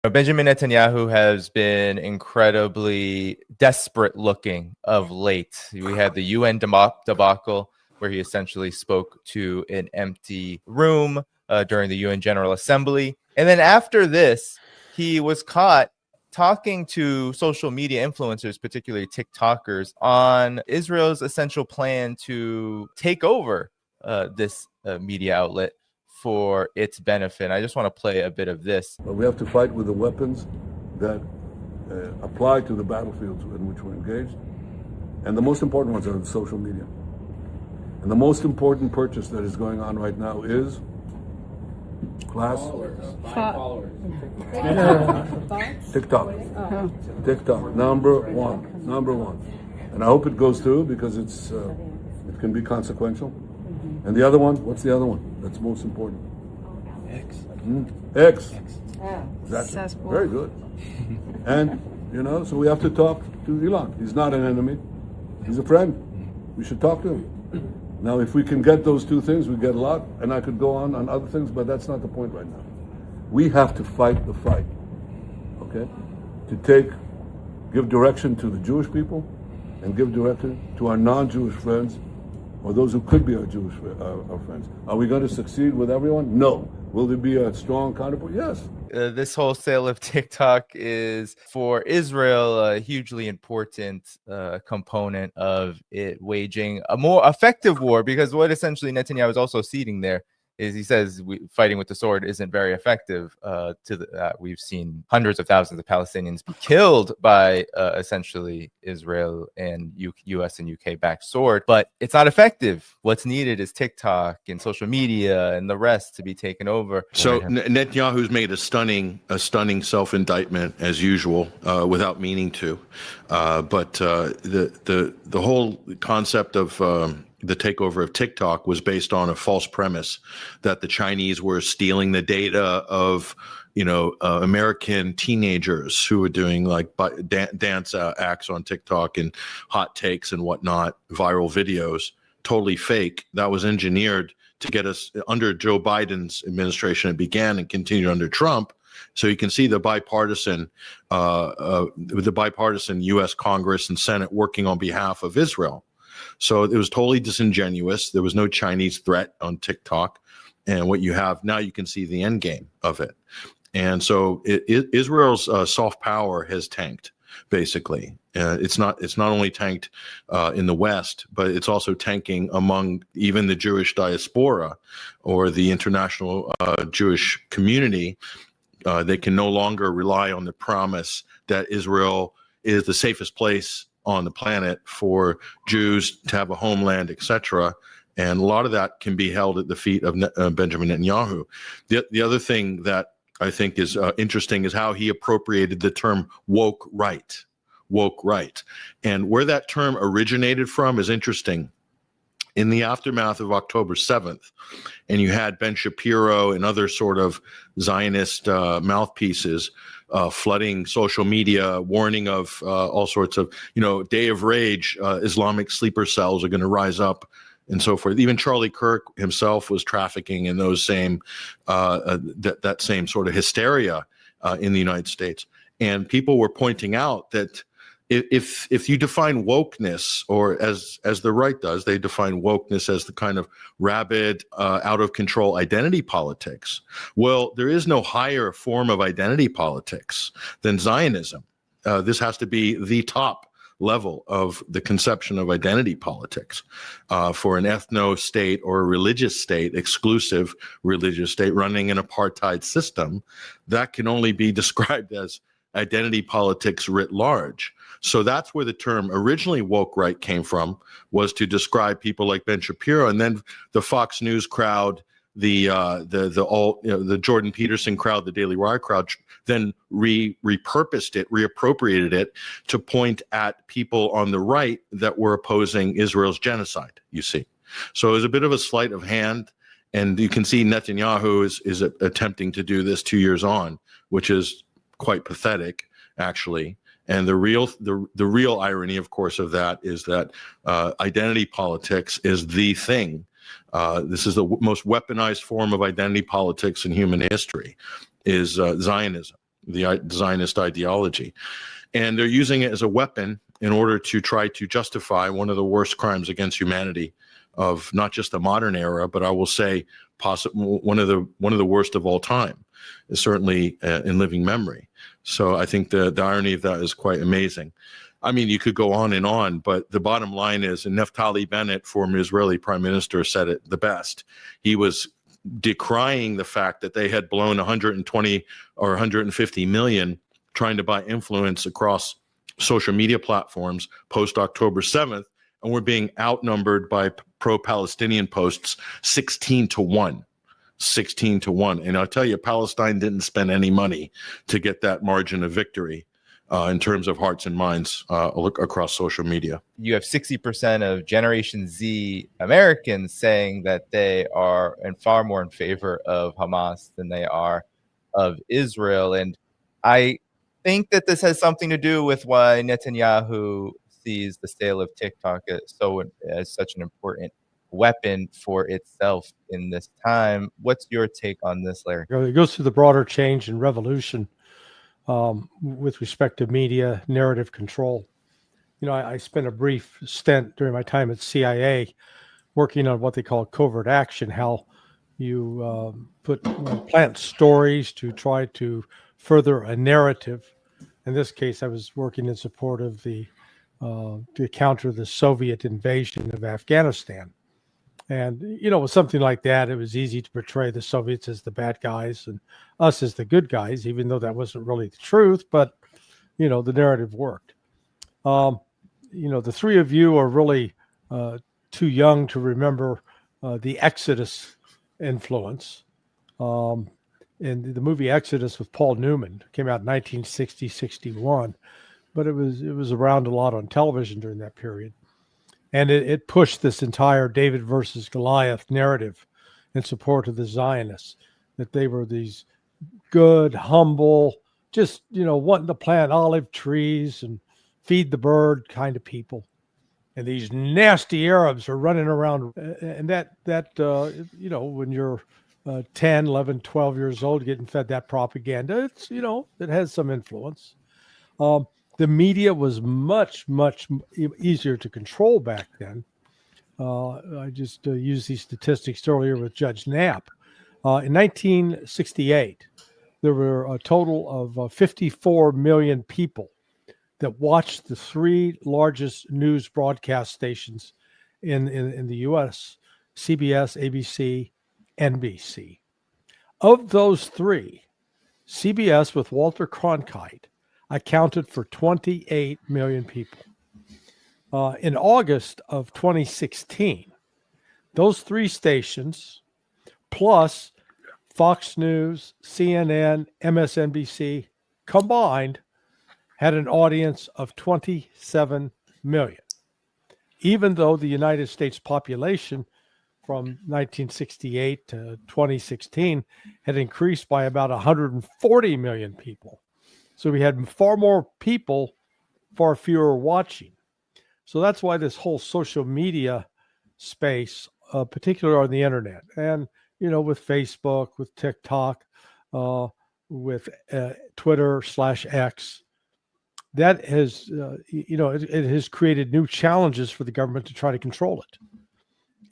Benjamin Netanyahu has been incredibly desperate looking of late. We had the UN debacle where he essentially spoke to an empty room during the UN General Assembly. And then after this, he was caught talking to social media influencers, particularly TikTokers, on Israel's essential plan to take over this media outlet for its benefit. I just want to play a bit of this. But we have to fight with the weapons that apply to the battlefields in which we're engaged. And the most important ones are the social media. And the most important purchase that is going on right now is class? Followers. TikTok. TikTok. Number one. And I hope it goes through because it can be consequential. And the other one, what's the other one that's most important? X. That's very good. And, so we have to talk to Elon. He's not an enemy. He's a friend. We should talk to him. Now, if we can get those two things, we get a lot. And I could go on other things, but that's not the point right now. We have to fight the fight, okay? To give direction to the Jewish people and give direction to our non-Jewish friends or those who could be our Jewish our friends. Are we going to succeed with everyone? No. Will there be a strong counterpoint? Yes. This whole sale of TikTok is, for Israel, a hugely important component of it waging a more effective war, because what essentially Netanyahu is also ceding there is he says fighting with the sword isn't very effective. We've seen hundreds of thousands of Palestinians be killed by essentially Israel and US and UK backed sword, but it's not effective. What's needed is TikTok and social media and the rest to be taken over. So Netanyahu's made a stunning self-indictment as usual, without meaning to. But the whole concept of the takeover of TikTok was based on a false premise that the Chinese were stealing the data of, American teenagers who were doing like dance acts on TikTok and hot takes and whatnot, viral videos, totally fake. That was engineered to get us under Joe Biden's administration. It began and continued under Trump. So you can see the bipartisan U.S. Congress and Senate working on behalf of Israel. So it was totally disingenuous. There was no Chinese threat on TikTok. And what you have now, you can see the end game of it. And so Israel's soft power has tanked, basically. It's not only tanked in the West, but it's also tanking among even the Jewish diaspora or the international Jewish community. They can no longer rely on the promise that Israel is the safest place on the planet for Jews to have a homeland, etc. And a lot of that can be held at the feet of Benjamin Netanyahu. The other thing that I think is interesting is how he appropriated the term woke right. And where that term originated from is interesting. In the aftermath of October 7th, and you had Ben Shapiro and other sort of Zionist mouthpieces flooding social media, warning of all sorts of, day of rage, Islamic sleeper cells are going to rise up and so forth. Even Charlie Kirk himself was trafficking in those same, that same sort of hysteria in the United States. And people were pointing out that if you define wokeness, or as the right does, they define wokeness as the kind of rabid, out of control identity politics. Well, there is no higher form of identity politics than Zionism. This has to be the top level of the conception of identity politics for an ethno state or a religious state, exclusive religious state running an apartheid system. That can only be described as identity politics writ large. So that's where the term originally woke right came from, was to describe people like Ben Shapiro, and then the Fox News crowd, the Jordan Peterson crowd, the Daily Wire crowd, then repurposed it, reappropriated it to point at people on the right that were opposing Israel's genocide, you see. So it was a bit of a sleight of hand, and you can see Netanyahu is attempting to do this 2 years on, which is quite pathetic, actually. And the real irony, of course, of that is that identity politics is the thing. This is the most weaponized form of identity politics in human history, is Zionism. the Zionist ideology. And they're using it as a weapon in order to try to justify one of the worst crimes against humanity of not just the modern era, but I will say one of the worst of all time, is certainly in living memory. So I think the irony of that is quite amazing. I mean, you could go on, but the bottom line is, and Naftali Bennett, former Israeli prime minister, said it the best. He was decrying the fact that they had blown 120 or 150 million trying to buy influence across social media platforms post October 7th, and we're being outnumbered by pro-Palestinian posts 16-1. 16-1. And I'll tell you, Palestine didn't spend any money to get that margin of victory in terms of hearts and minds across social media. You have 60% of Generation Z Americans saying that they are far more in favor of Hamas than they are of Israel. And I think that this has something to do with why Netanyahu sees the sale of TikTok as such an important weapon for itself in this time. What's your take on this, Larry? It goes through the broader change and revolution with respect to media narrative control. You know, I spent a brief stint during my time at CIA working on what they call covert action, how you plant stories to try to further a narrative. In this case, I was working in support of to counter the Soviet invasion of Afghanistan. And, you know, with something like that, it was easy to portray the Soviets as the bad guys and us as the good guys, even though that wasn't really the truth. But, you know, the narrative worked. You know, the three of you are really too young to remember the Exodus influence. And the movie Exodus with Paul Newman came out in 1960, 61. But it was around a lot on television during that period. And it pushed this entire David versus Goliath narrative in support of the Zionists, that they were these good, humble, just, you know, wanting to plant olive trees and feed the bird kind of people. And these nasty Arabs are running around. And that you know, when you're 10, 11, 12 years old, getting fed that propaganda, it's, you know, it has some influence. The media was much, much easier to control back then. I just used these statistics earlier with Judge Knapp. In 1968, there were a total of 54 million people that watched the three largest news broadcast stations in the U.S., CBS, ABC, NBC. Of those three, CBS with Walter Cronkite accounted for 28 million people. In August of 2016, those three stations, plus Fox News, CNN, MSNBC, combined, had an audience of 27 million. Even though the United States population from 1968 to 2016 had increased by about 140 million people. So we had far more people, far fewer watching. So that's why this whole social media space, particularly on the internet, and, you know, with Facebook, with TikTok, with Twitter/X, that has, you know, it has created new challenges for the government to try to control it.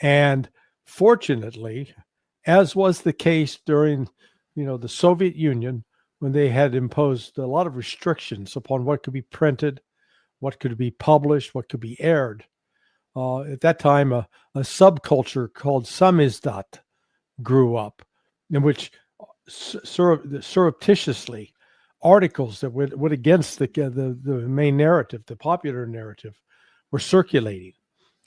And fortunately, as was the case during, you know, the Soviet Union, when they had imposed a lot of restrictions upon what could be printed, what could be published, what could be aired. At that time, a subculture called samizdat grew up, in which surreptitiously articles that went against the main narrative, the popular narrative, were circulating.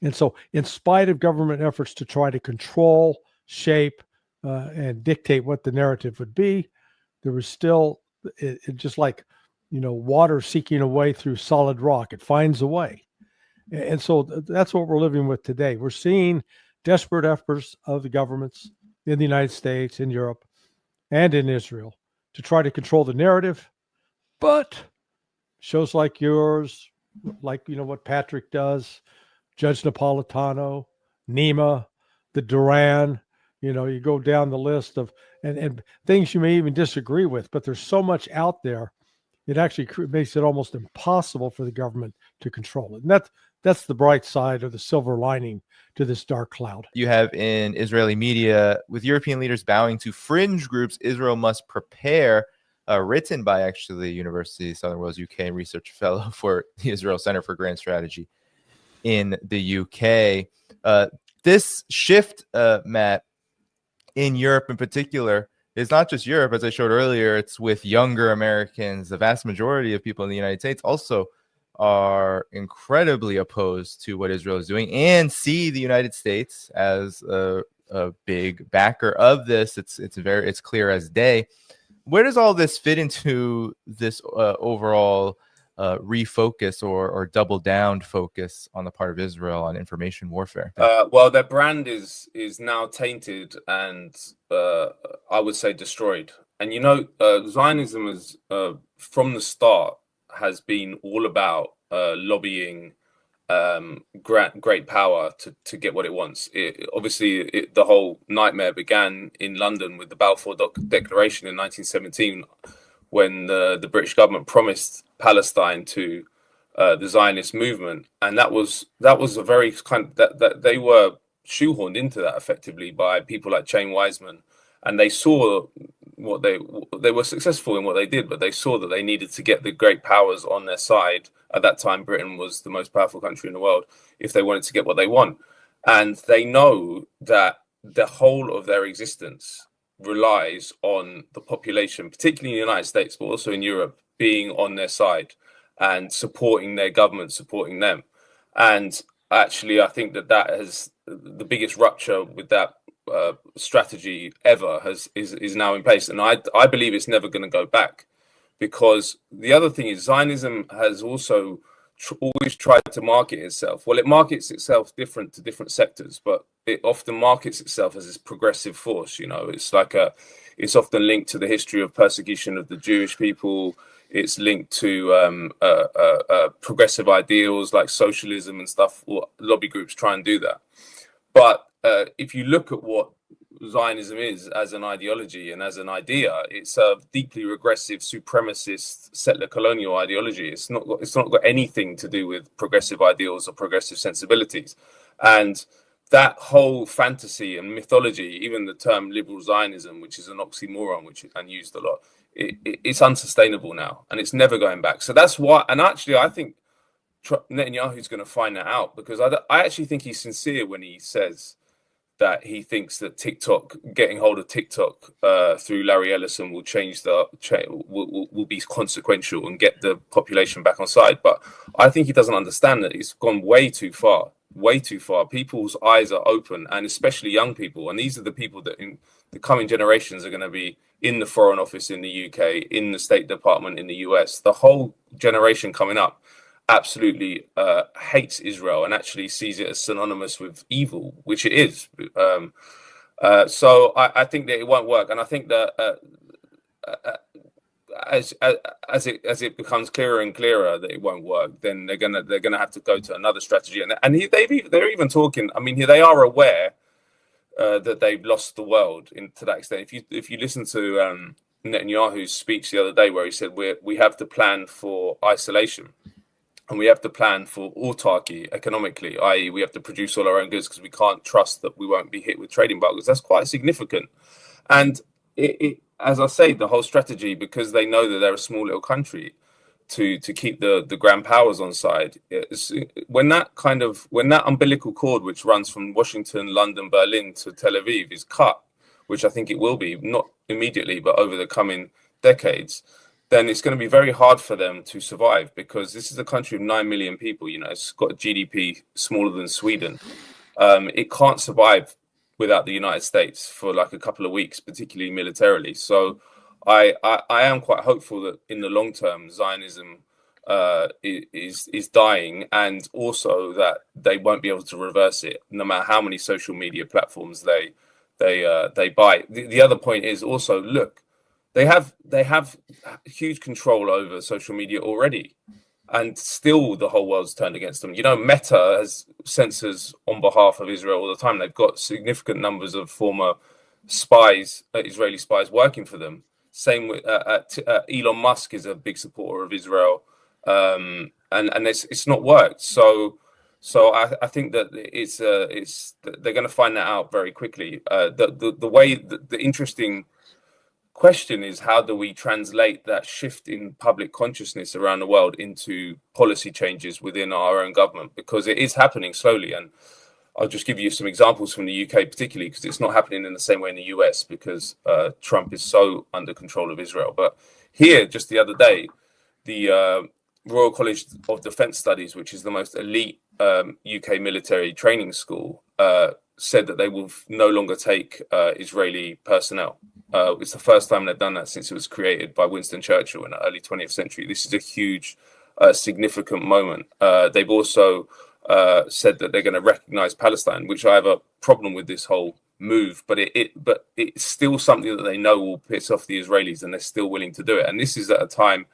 And so in spite of government efforts to try to control, shape, and dictate what the narrative would be, there was still, it just like, you know, water seeking a way through solid rock. It finds a way. And so that's what we're living with today. We're seeing desperate efforts of the governments in the United States, in Europe, and in Israel to try to control the narrative. But shows like yours, like, you know, what Patrick does, Judge Napolitano, Nima, the Duran, you know, you go down the list of and things you may even disagree with, but there's so much out there, it actually makes it almost impossible for the government to control it. And that's the bright side or the silver lining to this dark cloud. You have in Israeli media, with European leaders bowing to fringe groups, Israel must prepare, written by actually University of Southern Wales UK research fellow for the Israel Center for Grand Strategy in the UK. This shift, Matt, in Europe in particular, is not just Europe, as I showed earlier. It's with younger Americans. The vast majority of people in the United States also are incredibly opposed to what Israel is doing and see the United States as a big backer of this. It's clear as day. Where does all this fit into this overall refocus or double down focus on the part of Israel on information warfare? Well, their brand is now tainted and I would say destroyed. And Zionism is from the start has been all about lobbying great power to get what it wants. Obviously, the whole nightmare began in London with the Balfour Declaration in 1917, when the British government promised Palestine to the Zionist movement, and that was a very kind of, that they were shoehorned into that effectively by people like Chaim Weizmann, and they saw what they were successful in what they did, but they saw that they needed to get the great powers on their side. At that time, Britain was the most powerful country in the world if they wanted to get what they want, and they know that the whole of their existence relies on the population, particularly in the United States, but also in Europe, being on their side and supporting their government, supporting them. And actually, I think that has the biggest rupture with that strategy ever is now in place. And I believe it's never going to go back, because the other thing is Zionism has also always tried to market itself. Well, it markets itself different to different sectors, but it often markets itself as this progressive force. It's often linked to the history of persecution of the Jewish people. It's linked to progressive ideals like socialism and stuff. Well, lobby groups try and do that. But if you look at what Zionism is as an ideology and as an idea, it's a deeply regressive, supremacist, settler colonial ideology. It's not got anything to do with progressive ideals or progressive sensibilities. And that whole fantasy and mythology, even the term liberal Zionism, which is an oxymoron, and used a lot, it's unsustainable now, and it's never going back. So that's why. And actually, I think Netanyahu's going to find that out, because I actually think he's sincere when he says that he thinks that getting hold of TikTok through Larry Ellison will change will be consequential and get the population back on side. But I think he doesn't understand that it's gone way too far. People's eyes are open, and especially young people. And these are the people that in the coming generations are going to be in the Foreign Office in the UK, in the State Department in the US. The whole generation coming up absolutely hates Israel and actually sees it as synonymous with evil, which it is. So I think that it won't work, and I think that as it becomes clearer and clearer that it won't work, then they're gonna have to go to another strategy. And they're even talking. I mean, they are aware that they've lost the world to that extent. If you listen to Netanyahu's speech the other day, where he said we have to plan for isolation. And we have to plan for autarky economically, i.e. we have to produce all our own goods because we can't trust that we won't be hit with trade embargoes. That's quite significant. And it, as I say, the whole strategy, because they know that they're a small little country, to keep the grand powers on side, when that umbilical cord, which runs from Washington, London, Berlin to Tel Aviv, is cut, which I think it will be, not immediately, but over the coming decades, then it's going to be very hard for them to survive, because this is a country of 9 million people. It's got a GDP smaller than Sweden. It can't survive without the United States for like a couple of weeks, particularly militarily. So I am quite hopeful that in the long term, Zionism is dying, and also that they won't be able to reverse it, no matter how many social media platforms they buy. The other point is also, look, they have huge control over social media already, and still the whole world's turned against them. Meta has censors on behalf of Israel all the time. They've got significant numbers of former spies, Israeli spies working for them. Same with Elon Musk is a big supporter of Israel, and it's not worked. So I think that they're going to find that out very quickly. The interesting question is, how do we translate that shift in public consciousness around the world into policy changes within our own government? Because it is happening slowly, and I'll just give you some examples from the UK particularly, because it's not happening in the same way in the US, because Trump is so under control of Israel. But here, just the other day, the Royal College of Defence Studies, which is the most elite UK military training school, said that they will no longer take Israeli personnel. It's the first time they've done that since it was created by Winston Churchill in the early 20th century. This is a huge, significant moment. They've also said that they're going to recognize Palestine, which I have a problem with this whole move, but it's still something that they know will piss off the Israelis, and they're still willing to do it. And this is at a time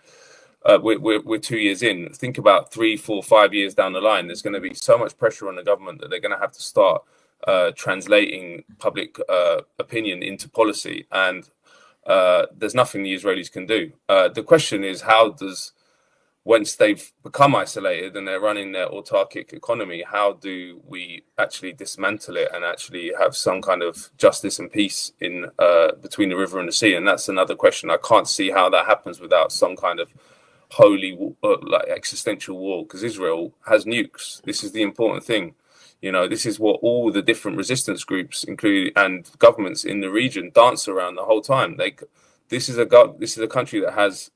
we're 2 years in. Think about 3, 4, 5 years down the line. There's going to be so much pressure on the government that they're going to have to start translating public opinion into policy, and there's nothing the Israelis can do. The question is, how does, once they've become isolated and they're running their autarkic economy, how do we actually dismantle it and actually have some kind of justice and peace in between the river and the sea? And that's another question. I can't see how that happens without some kind of holy, like existential war, because Israel has nukes. This is the important thing. You know, this is what all the different resistance groups, including and governments in the region, dance around the whole time. This is a country that has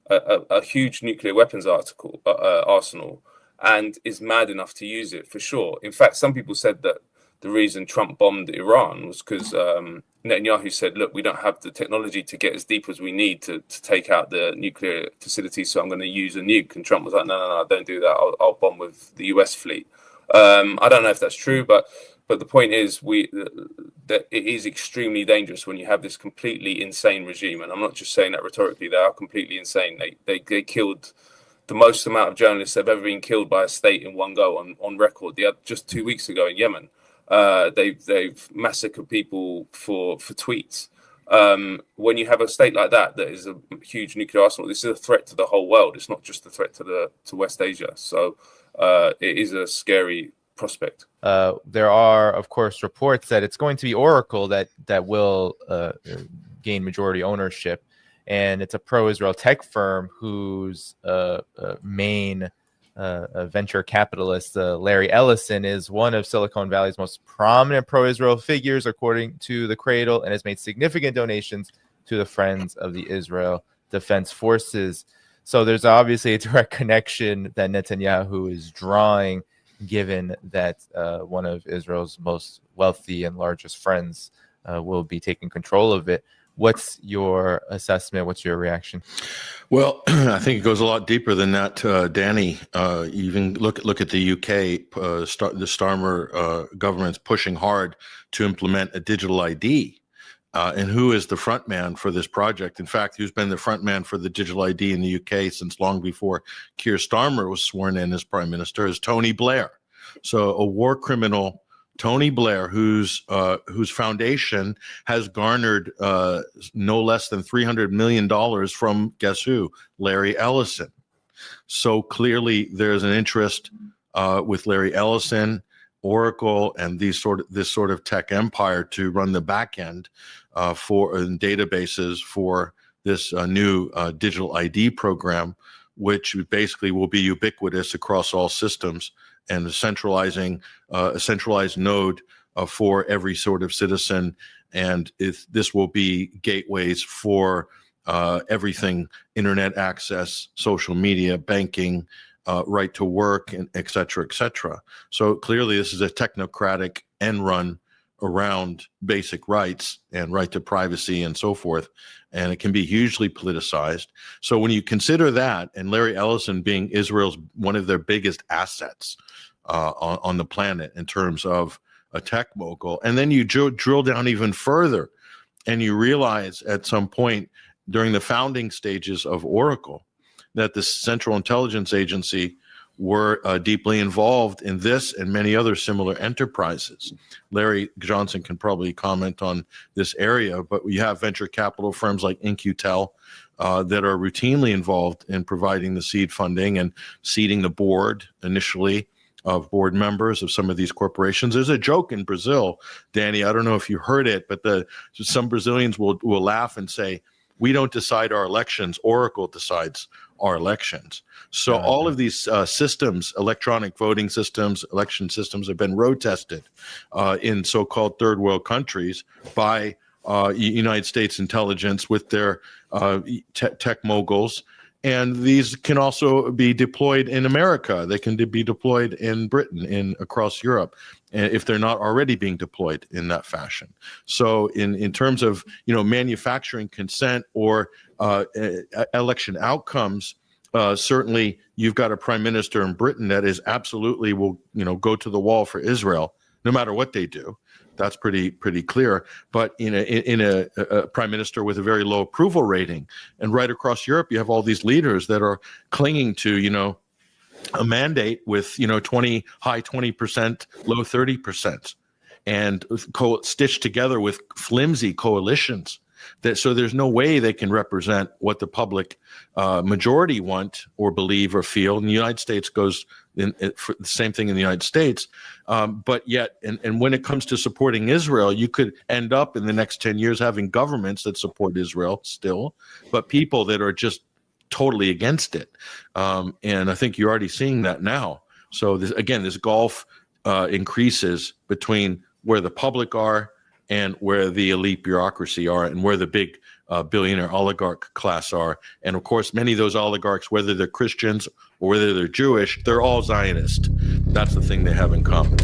a huge nuclear weapons arsenal, and is mad enough to use it for sure. In fact, some people said that the reason Trump bombed Iran was because Netanyahu said, look, we don't have the technology to get as deep as we need to take out the nuclear facilities, so I'm going to use a nuke. And Trump was like, no, don't do that. I'll bomb with the US fleet. I don't know if that's true, but the point is that it is extremely dangerous when you have this completely insane regime. And I'm not just saying that rhetorically; they are completely insane. They killed the most amount of journalists that have ever been killed by a state in one go on record. Just 2 weeks ago in Yemen, they've massacred people for tweets. When you have a state like that is a huge nuclear arsenal, this is a threat to the whole world. It's not just a threat to West Asia. So it is a scary prospect. There are, of course, reports that it's going to be Oracle that will gain majority ownership, and it's a pro-Israel tech firm whose main venture capitalist, Larry Ellison, is one of Silicon Valley's most prominent pro-Israel figures, according to the Cradle, and has made significant donations to the Friends of the Israel Defense Forces. So there's obviously a direct connection that Netanyahu is drawing, given that one of Israel's most wealthy and largest friends will be taking control of it. What's your assessment? What's your reaction? Well, I think it goes a lot deeper than that, Danny. Even look at the UK. The Starmer government's pushing hard to implement a digital ID. And who is the front man for this project? In fact, who's been the front man for the digital ID in the UK since long before Keir Starmer was sworn in as prime minister is Tony Blair. So a war criminal, Tony Blair, whose foundation has garnered no less than $300 million from, guess who? Larry Ellison. So clearly there's an interest with Larry Ellison, Oracle, and this sort of tech empire to run the back end for databases for this new digital ID program, which basically will be ubiquitous across all systems, and centralizing a centralized node for every sort of citizen. And this will be gateways for everything: internet access, social media, banking, right to work, and et cetera, et cetera. So clearly this is a technocratic end run around basic rights and right to privacy and so forth, and it can be hugely politicized. So when you consider that, and Larry Ellison being Israel's one of their biggest assets on the planet in terms of a tech mogul, and then you drill down even further and you realize at some point during the founding stages of Oracle that the Central Intelligence Agency were deeply involved in this and many other similar enterprises. Larry Johnson can probably comment on this area, but we have venture capital firms like In-Q-Tel that are routinely involved in providing the seed funding and seeding the board initially of board members of some of these corporations. There's a joke in Brazil, Danny, I don't know if you heard it, but some Brazilians will laugh and say, we don't decide our elections, Oracle decides our elections. So all of these systems, electronic voting systems, election systems have been road tested in so-called third world countries by United States intelligence with their tech moguls. And these can also be deployed in America. They can be deployed in Britain, across Europe, if they're not already being deployed in that fashion. So in terms of manufacturing consent or election outcomes, certainly you've got a prime minister in Britain that is absolutely will go to the wall for Israel, no matter what they do. That's pretty clear. But in a prime minister with a very low approval rating, and right across Europe, you have all these leaders that are clinging to a mandate with high 20%, low 30%, and stitched together with flimsy coalitions. So there's no way they can represent what the public majority want or believe or feel. And the United States goes for the same thing in the United States. But yet, and when it comes to supporting Israel, you could end up in the next 10 years having governments that support Israel still, but people that are just totally against it. And I think you're already seeing that now. So this gulf increases between where the public are and where the elite bureaucracy are, and where the big billionaire oligarch class are. And of course, many of those oligarchs, whether they're Christians or whether they're Jewish, they're all Zionist. That's the thing they have in common.